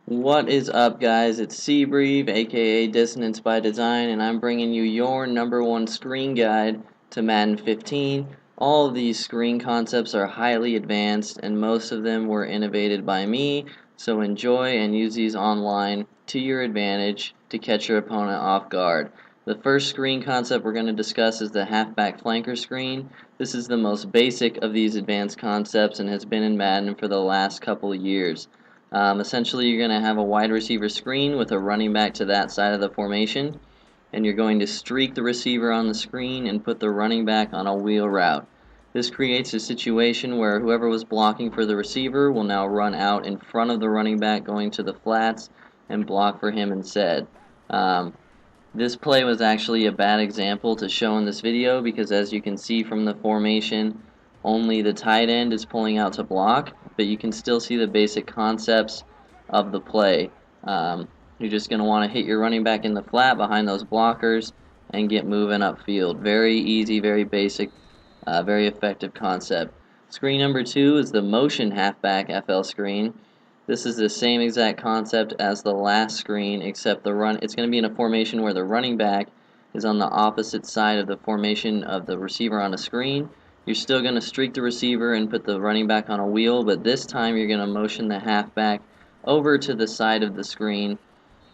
What is up, guys? It's CBrev, aka Dissonance by Design, and I'm bringing you your #1 screen guide to Madden 15. All of these screen concepts are highly advanced, and most of them were innovated by me, so enjoy and use these online to your advantage to catch your opponent off guard. The first screen concept we're going to discuss is the halfback flanker screen. This is the most basic of these advanced concepts and has been in Madden for the last couple of years. Essentially, you're going to have a wide receiver screen with a running back to that side of the formation, and you're going to streak the receiver on the screen and put the running back on a wheel route. This creates a situation where whoever was blocking for the receiver will now run out in front of the running back going to the flats and block for him instead. This play was actually a bad example to show in this video because, as you can see from the formation, only the tight end is pulling out to block, but you can still see the basic concepts of the play. You're just going to want to hit your running back in the flat behind those blockers and get moving upfield. Very easy, very basic, very effective concept. Screen number 2 is the motion halfback FL screen. This is the same exact concept as the last screen, except it's going to be in a formation where the running back is on the opposite side of the formation of the receiver on a screen. You're still going to streak the receiver and put the running back on a wheel, but this time you're going to motion the halfback over to the side of the screen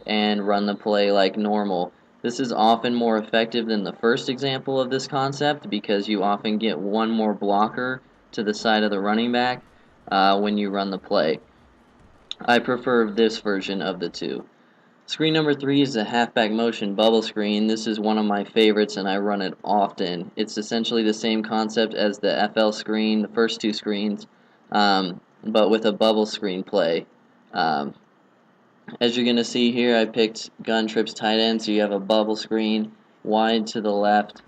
and run the play like normal. This is often more effective than the first example of this concept because you often get one more blocker to the side of the running back when you run the play. I prefer this version of the two. Screen number 3 is the halfback motion bubble screen. This is one of my favorites and I run it often. It's essentially the same concept as the FL screen, the first two screens, but with a bubble screen play. As you're going to see here, I picked gun trips tight end, so you have a bubble screen wide to the left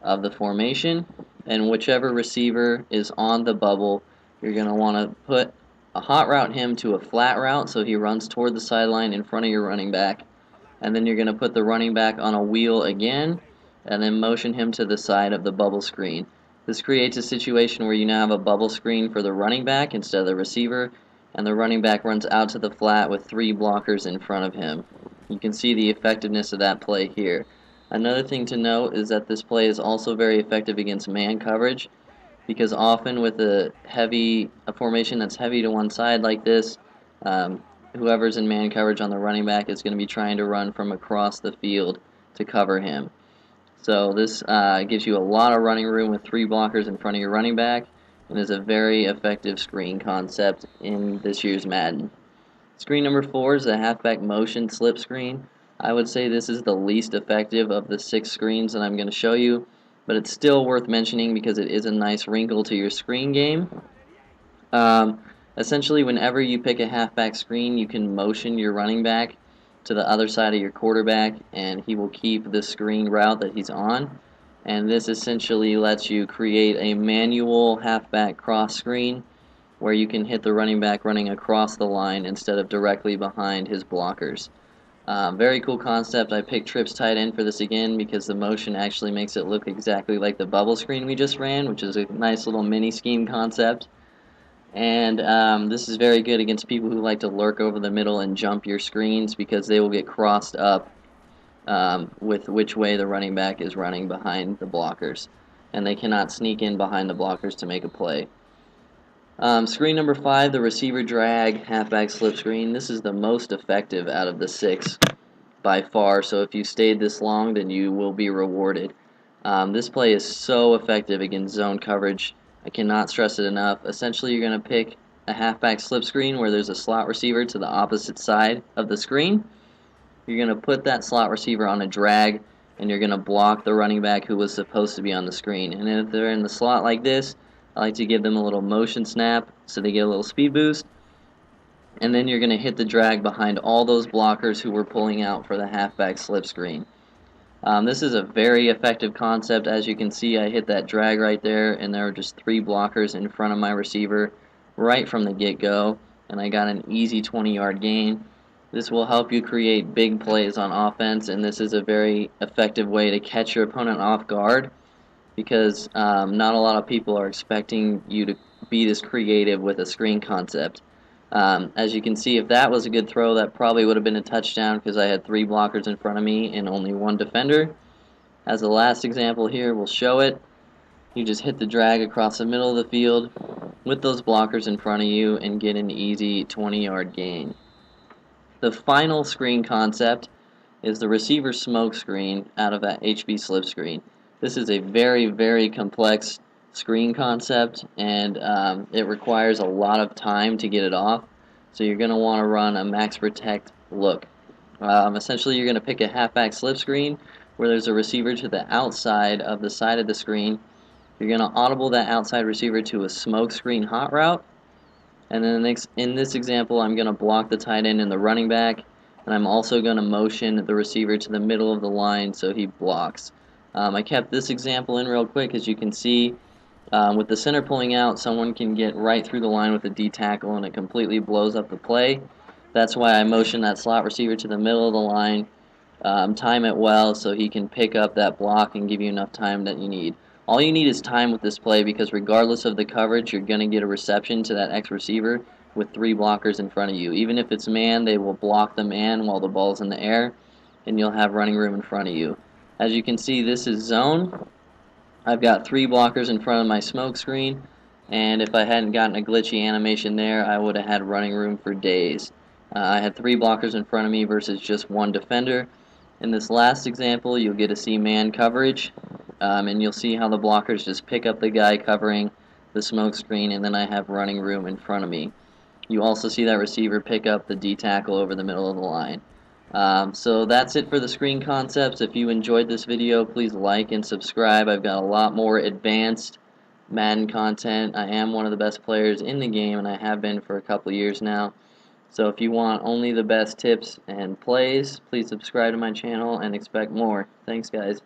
of the formation, and whichever receiver is on the bubble, you're going to want to put a hot route him to a flat route so he runs toward the sideline in front of your running back, and then you're going to put the running back on a wheel again and then motion him to the side of the bubble screen. This creates a situation where you now have a bubble screen for the running back instead of the receiver, and the running back runs out to the flat with 3 blockers in front of him. You can see the effectiveness of that play here. Another thing to note is that this play is also very effective against man coverage, because often with a formation that's heavy to one side like this, whoever's in man coverage on the running back is going to be trying to run from across the field to cover him. So this gives you a lot of running room with 3 blockers in front of your running back, and is a very effective screen concept in this year's Madden. Screen number 4 is the halfback motion slip screen. I would say this is the least effective of the 6 screens that I'm going to show you, but it's still worth mentioning because it is a nice wrinkle to your screen game. Essentially, whenever you pick a halfback screen, you can motion your running back to the other side of your quarterback, and he will keep the screen route that he's on. And this essentially lets you create a manual halfback cross screen where you can hit the running back running across the line instead of directly behind his blockers. Very cool concept. I picked trips tight end for this again because the motion actually makes it look exactly like the bubble screen we just ran, which is a nice little mini scheme concept. And this is very good against people who like to lurk over the middle and jump your screens because they will get crossed up with which way the running back is running behind the blockers, and they cannot sneak in behind the blockers to make a play. Screen number 5, the receiver drag halfback slip screen. This is the most effective out of the 6 by far, so if you stayed this long, then you will be rewarded. This play is so effective against zone coverage. I cannot stress it enough. Essentially, you're going to pick a halfback slip screen where there's a slot receiver to the opposite side of the screen. You're going to put that slot receiver on a drag, and you're going to block the running back who was supposed to be on the screen. And if they're in the slot like this, I like to give them a little motion snap so they get a little speed boost. And then you're going to hit the drag behind all those blockers who were pulling out for the halfback slip screen. This is a very effective concept. As you can see, I hit that drag right there, and there were just 3 blockers in front of my receiver right from the get-go, and I got an easy 20-yard gain. This will help you create big plays on offense, and this is a very effective way to catch your opponent off guard because not a lot of people are expecting you to be this creative with a screen concept. As you can see, if that was a good throw, that probably would have been a touchdown because I had 3 blockers in front of me and only 1 defender. As the last example here will show it, you just hit the drag across the middle of the field with those blockers in front of you and get an easy 20-yard gain. The final screen concept is the receiver smoke screen out of that HB slip screen. This is a very, very complex screen concept, and it requires a lot of time to get it off. So you're going to want to run a max protect look. Essentially, you're going to pick a halfback slip screen where there's a receiver to the outside of the side of the screen. You're going to audible that outside receiver to a smoke screen hot route. And then in this example, I'm going to block the tight end and the running back, and I'm also going to motion the receiver to the middle of the line so he blocks. I kept this example in real quick. As you can see, with the center pulling out, someone can get right through the line with a D tackle and it completely blows up the play. That's why I motion that slot receiver to the middle of the line, time it well so he can pick up that block and give you enough time that you need. All you need is time with this play because regardless of the coverage, you're going to get a reception to that X receiver with 3 blockers in front of you. Even if it's man, they will block the man while the ball's in the air, and you'll have running room in front of you. As you can see, this is zone. I've got 3 blockers in front of my smoke screen, and if I hadn't gotten a glitchy animation there, I would have had running room for days. I had 3 blockers in front of me versus just 1 defender. In this last example, you'll get to see man coverage, and you'll see how the blockers just pick up the guy covering the smoke screen, and then I have running room in front of me. You also see that receiver pick up the D tackle over the middle of the line. So that's it for the screen concepts. If you enjoyed this video, please like and subscribe. I've got a lot more advanced Madden content. I am one of the best players in the game, and I have been for a couple years now. So if you want only the best tips and plays, please subscribe to my channel and expect more. Thanks, guys.